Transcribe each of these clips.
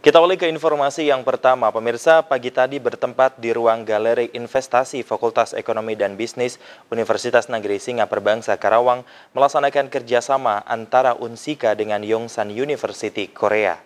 Kita awali ke informasi yang pertama. Pemirsa, pagi tadi bertempat di ruang Galeri Investasi Fakultas Ekonomi dan Bisnis Universitas Negeri Singa Perbangsa Karawang melaksanakan kerjasama antara Unsika dengan Yongsan University Korea.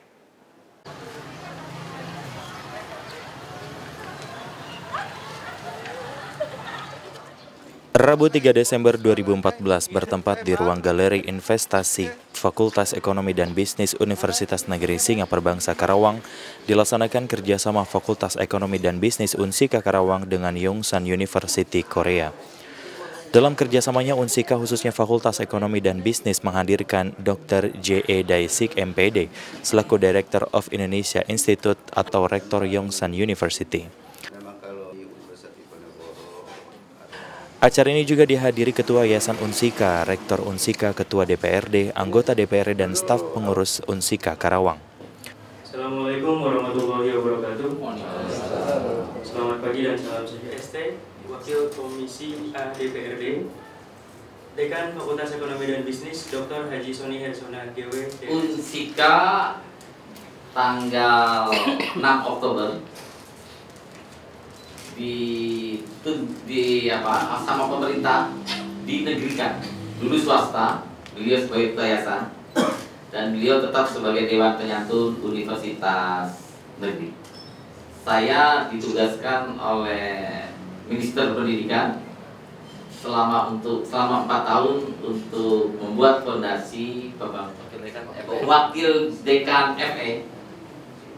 Rabu 3 Desember 2014 bertempat di ruang Galeri Investasi Fakultas Ekonomi dan Bisnis Universitas Negeri Singa Perbangsa Karawang dilaksanakan kerjasama Fakultas Ekonomi dan Bisnis Unsika Karawang dengan Yongsan University Korea. Dalam kerjasamanya, Unsika khususnya Fakultas Ekonomi dan Bisnis menghadirkan Dr. J.E. Daisik MPD selaku Director of Indonesia Institute atau Rektor Yongsan University. Acara ini juga dihadiri Ketua Yayasan Unsika, Rektor Unsika, Ketua DPRD, anggota DPRD, dan staf pengurus Unsika Karawang. Assalamualaikum warahmatullahi wabarakatuh. Selamat pagi dan salam sejahtera. ST, Wakil Komisi A DPRD, Dekan Fakultas Ekonomi dan Bisnis, Dr. Haji Soni Hersona GW. Unsika tanggal 6 Oktober sama pemerintah dinegrikan. Dulu swasta, beliau sebagai ketua yayasan, dan beliau tetap sebagai Dewan Penyantun Universitas Negeri. Saya ditugaskan oleh Minister Pendidikan selama 4 tahun untuk membuat fondasi Wakil Dekan FE.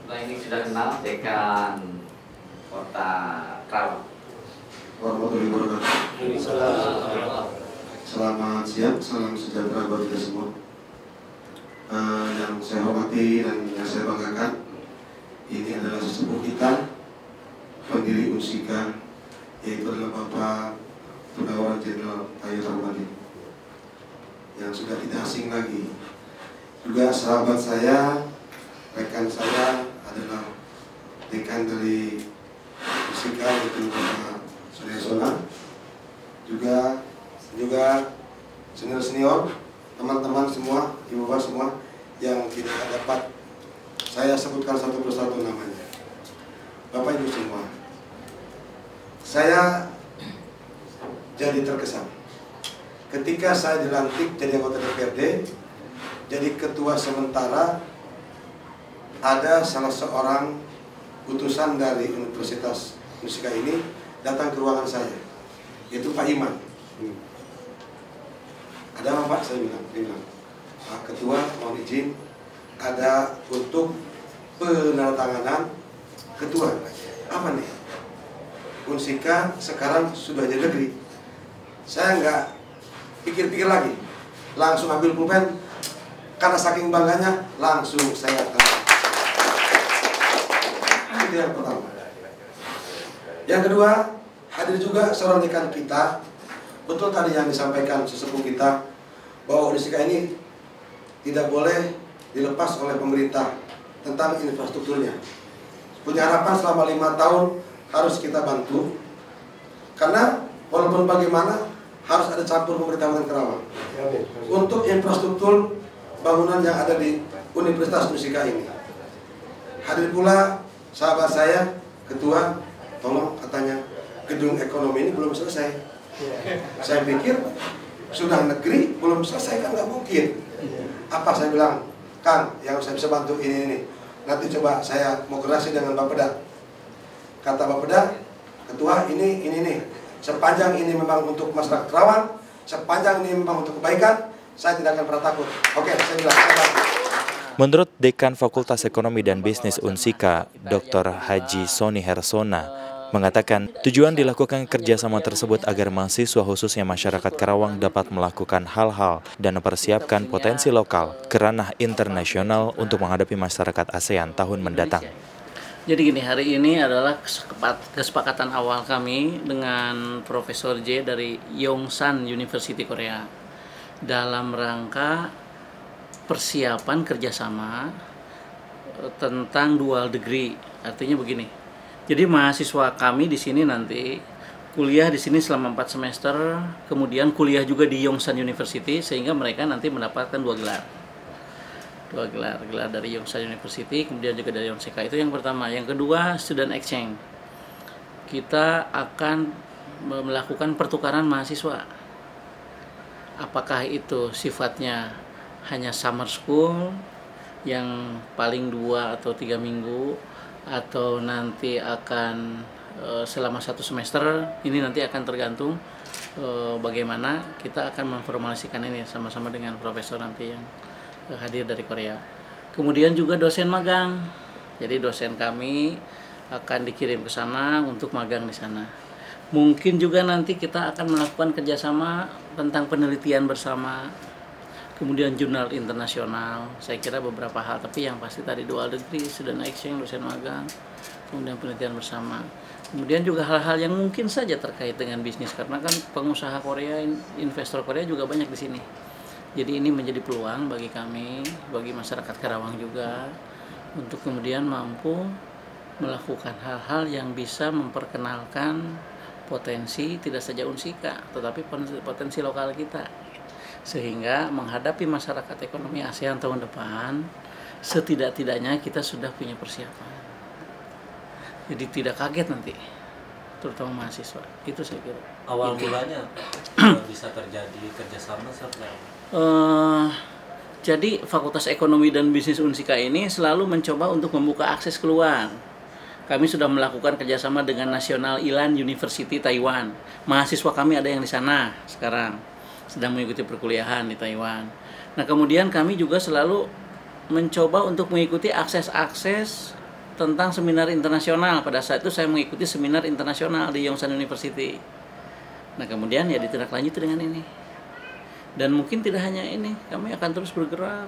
Nah, ini sudah kenal Dekan Kota Karawang. Warahmatullahi wabarakatuh. Selamat siang, salam sejahtera buat kita semua. Yang saya hormati dan yang saya banggakan, ini adalah sesepuh kita, pendiri Unsika, yaitu adalah Bapak Purnawirawan Jenderal Tayo Tarmadi, yang sudah tidak asing lagi. Juga sahabat saya, rekan saya adalah dekan dari Unsika, yaitu Bapak Soni Hersona, juga senior-senior, teman-teman semua, ibu bapak semua yang tidak dapat saya sebutkan satu persatu namanya. Bapak ibu semua, saya jadi terkesan ketika saya dilantik jadi anggota DPRD, jadi ketua sementara. Ada salah seorang utusan dari Universitas Unsika ini datang ke ruangan saya, yaitu Pak Iman. Ada apa Pak? Saya bilang, dia bilang, Pak Ketua mohon izin, ada untuk penandatanganan ketua. Apa nih? Unsika sekarang sudah jadi negeri. Saya nggak pikir-pikir lagi, langsung ambil pulpen, karena saking bangganya langsung saya tanda. Itu yang pertama. Yang kedua, hadir juga seorang dekan kita. Betul tadi yang disampaikan sesepuh kita, bahwa Unsika ini tidak boleh dilepas oleh pemerintah tentang infrastrukturnya. Punya harapan selama 5 tahun harus kita bantu, karena walaupun bagaimana harus ada campur pemerintah Karawang untuk infrastruktur bangunan yang ada di Universitas Unsika ini. Hadir pula sahabat saya, Ketua, tolong katanya gedung ekonomi ini belum selesai. Saya pikir sudah negeri belum selesai, kan nggak mungkin. Apa saya bilang, Kang, yang saya bisa bantu ini. Nanti coba saya mau koordinasi dengan Bapak Peda. Kata Bapak Peda, Ketua ini nih. Sepanjang ini memang untuk masyarakat Karawang, sepanjang ini memang untuk kebaikan, saya tidak akan pernah takut. Oke, saya bilang. Menurut Dekan Fakultas Ekonomi dan Bisnis Unsika, Dr. Haji Soni Hersona, mengatakan tujuan dilakukan kerjasama tersebut agar mahasiswa khususnya masyarakat Karawang dapat melakukan hal-hal dan mempersiapkan potensi lokal ke ranah internasional untuk menghadapi masyarakat ASEAN tahun mendatang. Jadi gini, hari ini adalah kesepakatan awal kami dengan Profesor J dari Yongsan University Korea dalam rangka persiapan kerjasama tentang dual degree. Artinya begini, jadi mahasiswa kami di sini nanti kuliah di sini selama 4 semester, kemudian kuliah juga di Yongsan University, sehingga mereka nanti mendapatkan 2 gelar. 2 gelar dari Yongsan University, kemudian juga dari Unsika. Itu yang pertama. Yang kedua, student exchange. Kita akan melakukan pertukaran mahasiswa. Apakah itu sifatnya hanya summer school yang paling 2 atau 3 minggu, atau nanti akan selama 1 semester, ini nanti akan tergantung bagaimana kita akan memformulasikan ini sama-sama dengan profesor nanti yang hadir dari Korea. Kemudian juga dosen magang. Jadi dosen kami akan dikirim ke sana untuk magang di sana. Mungkin juga nanti kita akan melakukan kerjasama tentang penelitian bersama. Kemudian jurnal internasional. Saya kira beberapa hal, tapi yang pasti tadi dual degree, student exchange, dosen magang, kemudian penelitian bersama. Kemudian juga hal-hal yang mungkin saja terkait dengan bisnis, karena kan pengusaha Korea, investor Korea juga banyak di sini. Jadi ini menjadi peluang bagi kami, bagi masyarakat Karawang juga, untuk kemudian mampu melakukan hal-hal yang bisa memperkenalkan potensi tidak saja Unsika, tetapi potensi lokal kita. Sehingga menghadapi masyarakat ekonomi ASEAN tahun depan, setidak-tidaknya kita sudah punya persiapan. Jadi tidak kaget nanti, terutama mahasiswa. Itu saya kira. Awal mulanya bisa terjadi kerjasama seperti apa? Jadi Fakultas Ekonomi dan Bisnis Unsika ini selalu mencoba untuk membuka akses keluar. Kami sudah melakukan kerjasama dengan National Ilan University Taiwan. Mahasiswa kami ada yang di sana sekarang, sedang mengikuti perkuliahan di Taiwan. Nah, kemudian kami juga selalu mencoba untuk mengikuti akses-akses tentang seminar internasional. Pada saat itu saya mengikuti seminar internasional di Yongsan University. Nah, kemudian ya ditindaklanjuti dengan ini. Dan mungkin tidak hanya ini, kami akan terus bergerak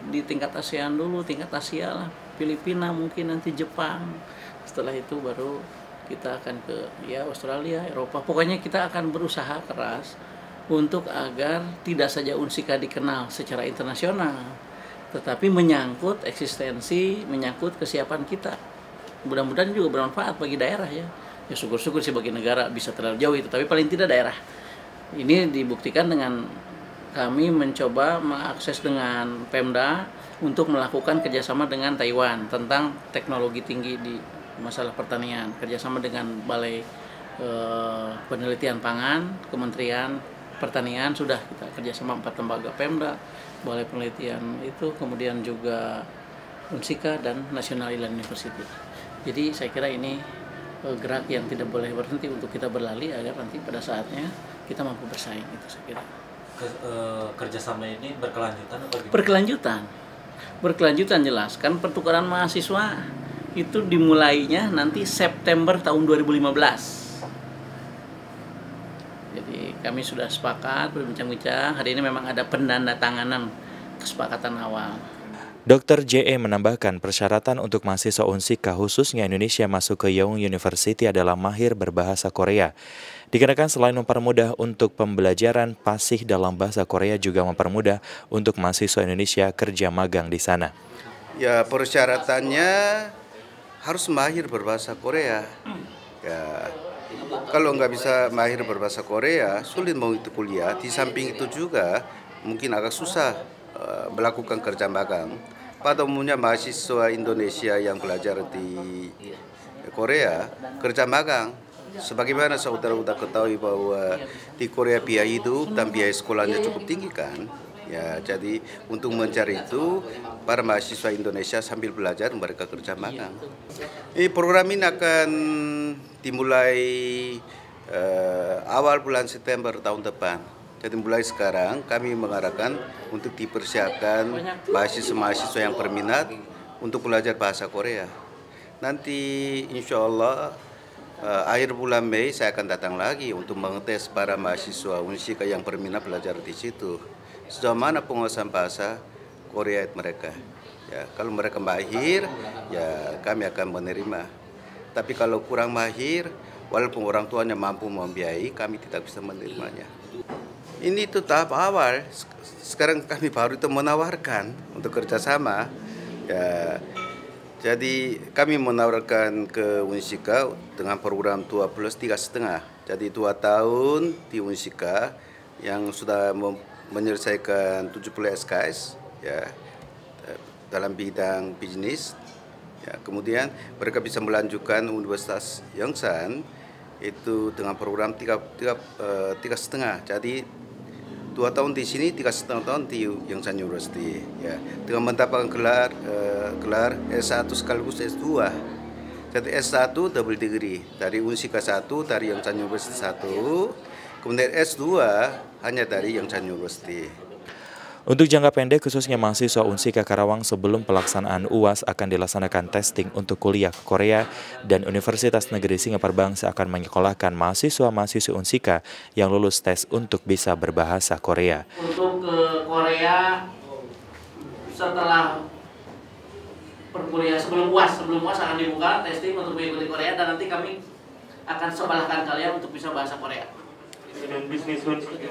di tingkat ASEAN dulu, tingkat Asia lah, Filipina, mungkin nanti Jepang. Setelah itu baru kita akan ke Australia, Eropa. Pokoknya kita akan berusaha keras untuk agar tidak saja Unsika dikenal secara internasional, tetapi menyangkut eksistensi, menyangkut kesiapan kita. Mudah-mudahan juga bermanfaat bagi daerah ya. Ya syukur-syukur sih bagi negara bisa terlalu jauh itu, tapi paling tidak daerah. Ini dibuktikan dengan kami mencoba mengakses dengan Pemda untuk melakukan kerjasama dengan Taiwan tentang teknologi tinggi di masalah pertanian, kerjasama dengan Balai Penelitian Pangan, Kementerian Pertanian, sudah kita kerjasama 4 lembaga Pemda, Balai Penelitian itu, kemudian juga Unsika dan National Ilan University. Jadi saya kira ini gerak yang tidak boleh berhenti untuk kita berlari agar nanti pada saatnya kita mampu bersaing, itu saya kira. Kerjasama ini berkelanjutan apa gimana? Berkelanjutan jelas. Kan pertukaran mahasiswa itu dimulainya nanti September tahun 2015. Jadi kami sudah sepakat berbincang-bincang. Hari ini memang ada penandatanganan kesepakatan awal. Dr. J.E. menambahkan persyaratan untuk mahasiswa Unsika khususnya Indonesia masuk ke Yonsan University adalah mahir berbahasa Korea. Dikarenakan selain mempermudah untuk pembelajaran fasih dalam bahasa Korea juga mempermudah untuk mahasiswa Indonesia kerja magang di sana. Ya, persyaratannya harus mahir berbahasa Korea. Ya, kalau nggak bisa mahir berbahasa Korea, sulit mau itu kuliah. Di samping itu juga mungkin agak susah melakukan kerja magang. Pada umumnya mahasiswa Indonesia yang belajar di Korea kerja magang. Sebagaimana saudara sudah ketahui bahwa di Korea biaya hidup dan biaya sekolahnya cukup tinggi kan. Ya, jadi untuk mencari itu para mahasiswa Indonesia sambil belajar mereka kerja magang. Ini program ini akan dimulai awal bulan September tahun depan. Jadi mulai sekarang kami mengarahkan untuk dipersiapkan mahasiswa-mahasiswa yang berminat untuk belajar bahasa Korea. Nanti insya Allah akhir bulan Mei saya akan datang lagi untuk mengetes para mahasiswa Unsika yang berminat belajar di situ. Sejauh mana penguasaan bahasa Korea mereka. Ya, kalau mereka mahir, ya kami akan menerima. Tapi kalau kurang mahir, walaupun orang tuanya mampu membiayai, kami tidak bisa menerimanya. Ini itu tahap awal. Sekarang kami baru itu menawarkan untuk kerjasama. Ya, jadi kami menawarkan ke Unsika dengan program 2 plus 3,5. Jadi 2 tahun di Unsika yang sudah menyelesaikan 70 SKS, ya dalam bidang bisnis. Ya, kemudian mereka bisa melanjutkan Universitas Yongsan itu dengan program 3,5. Jadi 2 tahun di sini, 3,5 tahun di Yongsan University. Ya, dengan mendapatkan gelar S1 sekaligus S2. Jadi S1 double degree dari Unsika 1 dari Yongsan University 1, kemudian S2 hanya dari Yongsan University. Untuk jangka pendek, khususnya mahasiswa Unsika Karawang sebelum pelaksanaan UAS akan dilaksanakan testing untuk kuliah ke Korea dan Universitas Negeri Singapura Bangsa akan menyekolahkan mahasiswa-mahasiswi Unsika yang lulus tes untuk bisa berbahasa Korea. Untuk ke Korea setelah perkuliahan sebelum UAS akan dibuka testing untuk mengikuti Korea dan nanti kami akan sekolahkan kalian untuk bisa bahasa Korea. Dan bisnis Unsika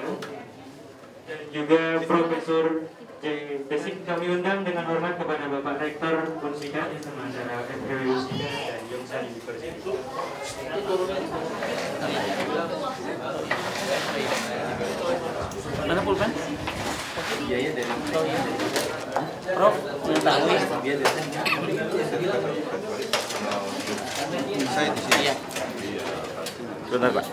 dan juga Profesor J. Desik kami undang dengan hormat kepada Bapak Rektor Unsika di antara FPW Unsika dan Yongsan University. Mana pulpen? Iya dari Prof. Mengetahui. Saya di sini. Benar, Pak.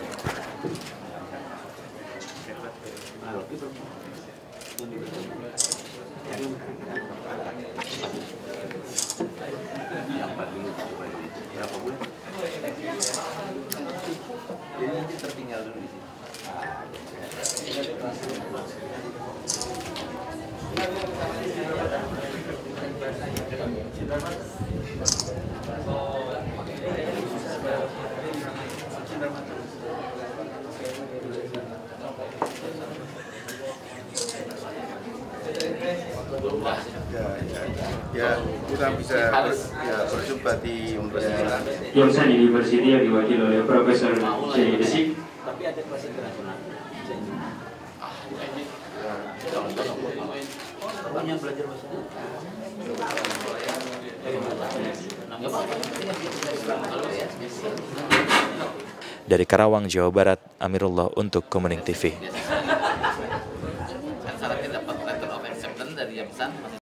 Jadi nanti tertinggal dulu di sini. Ya, kita bisa berjumpa di Universitas Yongsan University yang diwakili oleh Profesor J. Desik. Tapi ada kelas internasional. Banyak belajar bahasa. Dari Karawang, Jawa Barat, Amirullah untuk Kemuning TV. Syaratnya dapat letter of acceptance dari Yongsan.